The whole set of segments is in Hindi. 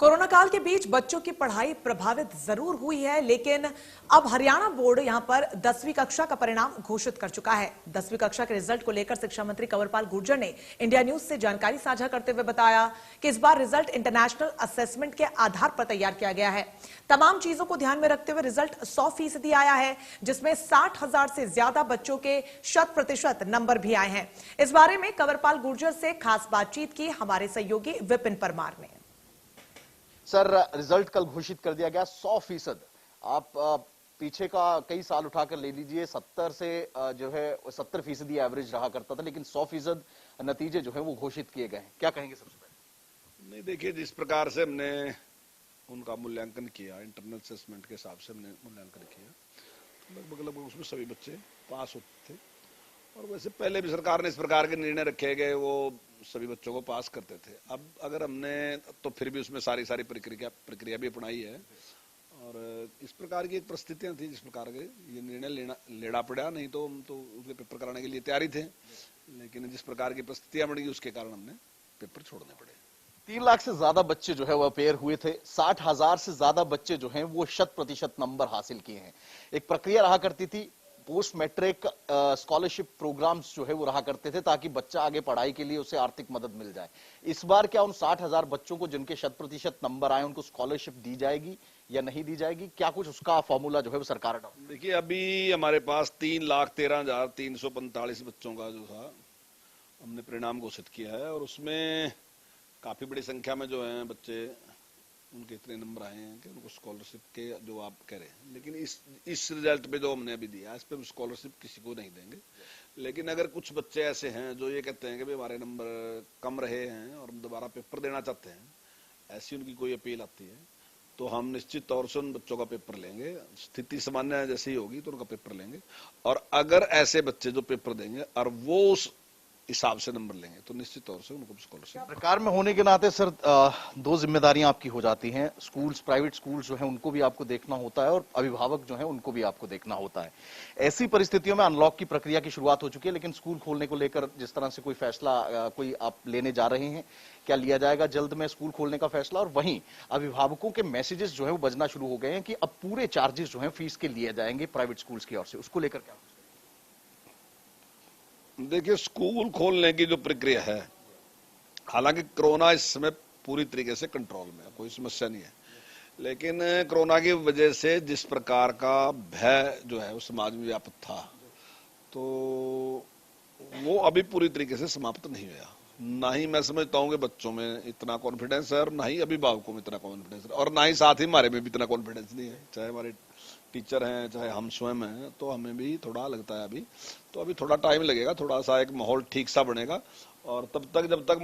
कोरोना काल के बीच बच्चों की पढ़ाई प्रभावित जरूर हुई है, लेकिन अब हरियाणा बोर्ड यहां पर 10वीं कक्षा का परिणाम घोषित कर चुका है। 10वीं कक्षा के रिजल्ट को लेकर शिक्षा मंत्री कंवरपाल गुर्जर ने इंडिया न्यूज से जानकारी साझा करते हुए बताया कि इस बार रिजल्ट इंटरनेशनल असेसमेंट के आधार पर तैयार किया गया है। तमाम चीजों को ध्यान में रखते हुए रिजल्ट 100% आया है, जिसमें 60,000 से ज्यादा बच्चों के 100% नंबर भी आए हैं। इस बारे में कंवरपाल गुर्जर से खास बातचीत की हमारे सहयोगी विपिन परमार ने। सर, रिजल्ट कल घोषित कर दिया गया 100%। आप पीछे का कई साल उठाकर ले लीजिए, 70 से जो है 70% एवरेज रहा करता था, लेकिन 100% नतीजे जो है वो घोषित किए गए हैं। क्या कहेंगे सबसे पहले? नहीं, देखिए, जिस प्रकार से हमने उनका मूल्यांकन किया, इंटरनल असेसमेंट के हिसाब से हमने मूल्यांकन किया, लगभग उसमें सभी बच्चे पास होते थे। और वैसे पहले भी सरकार ने इस प्रकार के निर्णय रखे गए, वो सभी बच्चों को पास करते थे। अब अगर हमने तो फिर भी उसमें सारी प्रक्रिया भी अपनाई है, और इस प्रकार की एक परिस्थितियां थी जिस प्रकार के ये निर्णय लेना पड़ा। नहीं तो हम तो उसके पेपर कराने के लिए तैयारी थे, लेकिन जिस प्रकार की परिस्थितियां बन गई उसके कारण हमने पेपर छोड़ने पड़े। 3 लाख से ज्यादा बच्चे जो है वो अपेयर हुए थे। 60,000 से ज्यादा बच्चे जो हैं वो 100% नंबर हासिल किए हैं। एक प्रक्रिया रहा करती थी, पोस्ट मैट्रिक स्कॉलरशिप प्रोग्राम्स जो है वो रहा करते थे, ताकि बच्चा आगे पढ़ाई के लिए उसे आर्थिक मदद मिल जाए। इस बार क्या उन 60,000 बच्चों को जिनके 100% नंबर आए उनको स्कॉलरशिप दी जाएगी या नहीं दी जाएगी? क्या कुछ उसका फॉर्मूला जो है वो सरकार का? देखिए, अभी हमारे पास 3,13,345 बच्चों का जो था हमने परिणाम घोषित किया है, और उसमें काफी बड़ी संख्या में जो है बच्चे, उनके इतने नंबर आए हैं कि उनको स्कॉलरशिप के जो आप कह रहे हैं। लेकिन इस रिजल्ट पे जो हमने अभी दिया, इस पे हम स्कॉलरशिप किसी को नहीं देंगे। लेकिन अगर कुछ बच्चे ऐसे हैं जो ये कहते हैं कि भाई हमारे नंबर कम रहे हैं और हम दोबारा पेपर देना चाहते हैं, ऐसी उनकी कोई अपील आती है, तो हम निश्चित तौर से उन बच्चों का पेपर लेंगे। स्थिति सामान्य जैसी ही होगी तो उनका पेपर लेंगे, और अगर ऐसे बच्चे जो पेपर देंगे और वो उस हिसाब से नंबर लेंगे तो निश्चित तौर से उनको स्कॉलरशिप। सरकार में होने के नाते सर, 2 जिम्मेदारियां आपकी हो जाती हैं। स्कूल्स, प्राइवेट स्कूल्स जो है उनको भी आपको देखना होता है, और अभिभावक जो है उनको भी आपको देखना होता है। ऐसी परिस्थितियों में अनलॉक की प्रक्रिया की शुरुआत हो चुकी है, लेकिन स्कूल खोलने को लेकर जिस तरह से कोई फैसला कोई आप लेने जा रहे हैं, क्या लिया जाएगा जल्द में स्कूल खोलने का फैसला? और वहीं अभिभावकों के मैसेजेस जो है वो बजना शुरू हो गए हैं कि अब पूरे चार्जेस जो है फीस के लिए जाएंगे प्राइवेट स्कूल्स की ओर से, उसको लेकर क्या? देखिए, स्कूल खोलने की जो प्रक्रिया है, हालांकि कोरोना इस समय पूरी तरीके से कंट्रोल में है, कोई समस्या नहीं है, लेकिन कोरोना की वजह से जिस प्रकार का भय जो है वो समाज में व्याप्त था, तो वो अभी पूरी तरीके से समाप्त नहीं हुआ। ना ही मैं समझता हूँ कि बच्चों में इतना कॉन्फिडेंस है, और ना ही अभिभावकों में इतना कॉन्फिडेंस है, और ना ही साथ ही हमारे में भी इतना कॉन्फिडेंस नहीं है। चाहे हमारे टीचर हैं, चाहे हम स्वयं हैं, तो हमें भी थोड़ा लगता है अभी थोड़ा टाइम लगेगा, थोड़ा सा एक माहौल ठीक सा बनेगा, और तब तक जब तक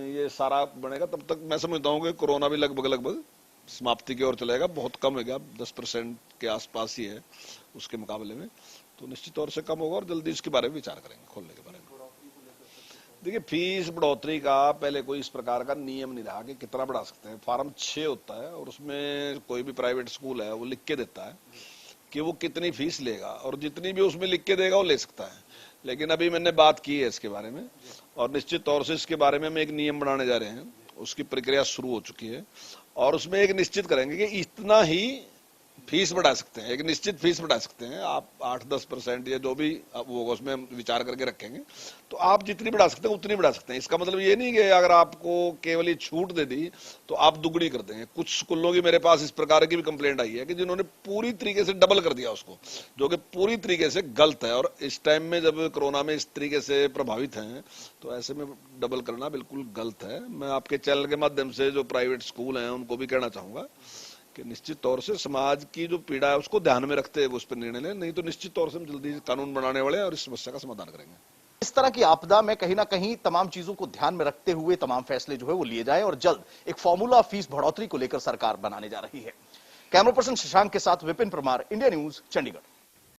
ये सारा बनेगा तब तक मैं समझता हूँ कि कोरोना भी लगभग समाप्ति की ओर चलेगा। बहुत कम हो गया, 10% के आसपास ही है उसके मुकाबले में, तो निश्चित तौर से कम होगा, और जल्दी इसके बारे में विचार करेंगे खोलने के बारे में। देखिए, फीस बढ़ोतरी का पहले कोई इस प्रकार का नियम नहीं रहा कि कितना बढ़ा सकते हैं। फॉर्म 6 होता है, और उसमें कोई भी प्राइवेट स्कूल है वो लिख के देता है कि वो कितनी फीस लेगा, और जितनी भी उसमें लिख के देगा वो ले सकता है। लेकिन अभी मैंने बात की है इसके बारे में, और निश्चित तौर से इसके बारे में हम एक नियम बनाने जा रहे हैं, उसकी प्रक्रिया शुरू हो चुकी है, और उसमें एक निश्चित करेंगे कि इतना ही फीस बढ़ा सकते हैं, एक निश्चित फीस बढ़ा सकते हैं। आप 8-10% या जो भी वो होगा उसमें हम विचार करके रखेंगे, तो आप जितनी बढ़ा सकते हैं उतनी बढ़ा सकते हैं। इसका मतलब ये नहीं कि अगर आपको केवल ही छूट दे दी तो आप दुगनी कर देंगे। कुछ स्कूलों की मेरे पास इस प्रकार की भी कंप्लेंट आई है कि जिन्होंने पूरी तरीके से डबल कर दिया उसको, जो कि पूरी तरीके से गलत है, और इस टाइम में जब कोरोना में इस तरीके से प्रभावित हैं, तो ऐसे में डबल करना बिल्कुल गलत है। मैं आपके चैनल के माध्यम से जो प्राइवेट स्कूल हैं उनको भी कहना चाहूंगा कि निश्चित तौर से समाज की जो पीड़ा है उसको ध्यान में रखते हुए उस पर निर्णय लें, नहीं तो निश्चित तौर से हम जल्दी कानून बनाने वाले हैं और इस समस्या का समाधान करेंगे। इस तरह की आपदा में कहीं ना कहीं तमाम चीजों को ध्यान में रखते हुए तमाम फैसले जो है वो लिए जाए, और जल्द एक फॉर्मूला फीस बढ़ोतरी को लेकर सरकार बनाने जा रही है। कैमरा पर्सन शशांक के साथ विपिन परमार, इंडिया न्यूज, चंडीगढ़।